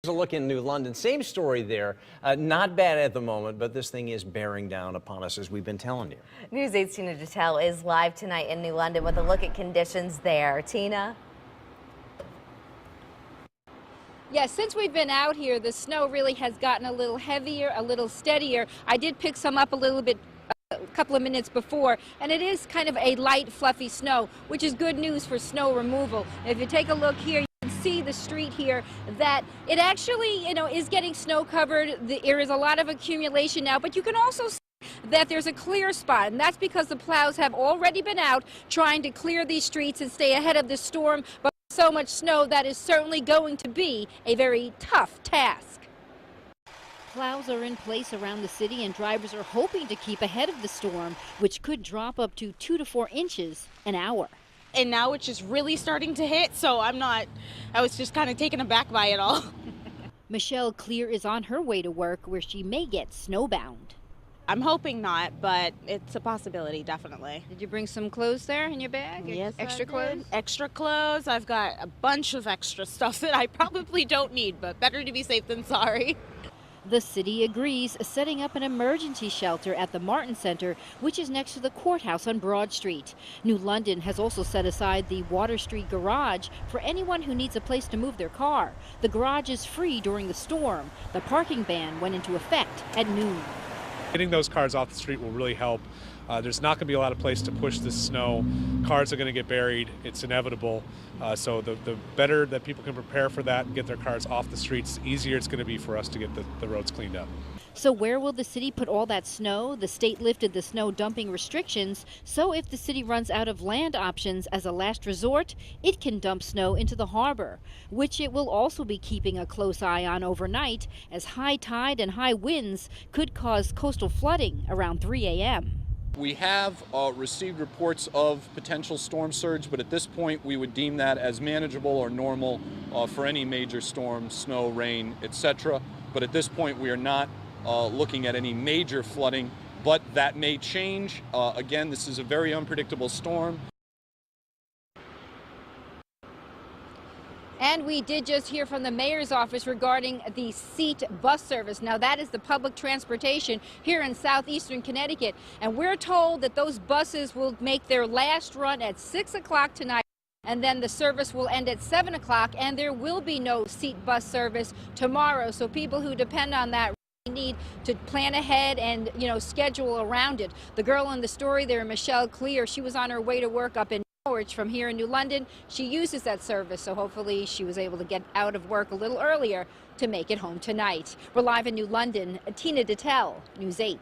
a look in New London. Same story there. Not bad at the moment, but this thing is bearing down upon us, as we've been telling you. News 8's Tina Detel is live tonight in New London with a look at conditions there. Tina? Yes, since we've been out here, the snow really has gotten a little heavier, a little steadier. I did pick some up a little bit a couple of minutes before, and it is kind of a light, fluffy snow, which is good news for snow removal. If you take a look here, you can see the street here that it actually, is getting snow covered. There is a lot of accumulation now, but you can also see that there's a clear spot, and that's because the plows have already been out trying to clear these streets and stay ahead of the storm. But so much snow, that is certainly going to be a very tough task. Plows are in place around the city, and drivers are hoping to keep ahead of the storm, which could drop up to 2 to 4 inches an hour. And now it's just really starting to hit, so I was just kind of taken aback by it all. Michelle Clear is on her way to work, where she may get snowbound. I'm hoping not, but it's a possibility, definitely. Did you bring some clothes there in your bag? Yes, extra I did. clothes? Extra clothes. I've got a bunch of extra stuff that I probably don't need, but better to be safe than sorry. The city agrees, setting up an emergency shelter at the Martin Center, which is next to the courthouse on Broad Street. New London has also set aside the Water Street garage for anyone who needs a place to move their car. The garage is free during the storm. The parking ban went into effect at noon. Getting those cars off the street will really help. There's not going to be a lot of place to push this snow. Cars are going to get buried. It's inevitable. So the better that people can prepare for that and get their cars off the streets, the easier it's going to be for us to get the roads cleaned up. So where will the city put all that snow? The state lifted the snow dumping restrictions, so if the city runs out of land options as a last resort, it can dump snow into the harbor, which it will also be keeping a close eye on overnight, as high tide and high winds could cause coastal flooding around 3 a.m. We have received reports of potential storm surge, but at this point we would deem that as manageable or normal for any major storm, snow, rain, etc. But at this point we are not looking at any major flooding, but that may change. Again, this is a very unpredictable storm. And we did just hear from the mayor's office regarding the seat bus service. Now, that is the public transportation here in southeastern Connecticut. And we're told that those buses will make their last run at 6 o'clock tonight. And then the service will end at 7 o'clock. And there will be no seat bus service tomorrow. So people who depend on that need to plan ahead and, schedule around it. The girl in the story there, Michelle Clear, she was on her way to work up in Norwich from here in New London. She uses that service, so hopefully she was able to get out of work a little earlier to make it home tonight. We're live in New London. Tina Detel, News 8.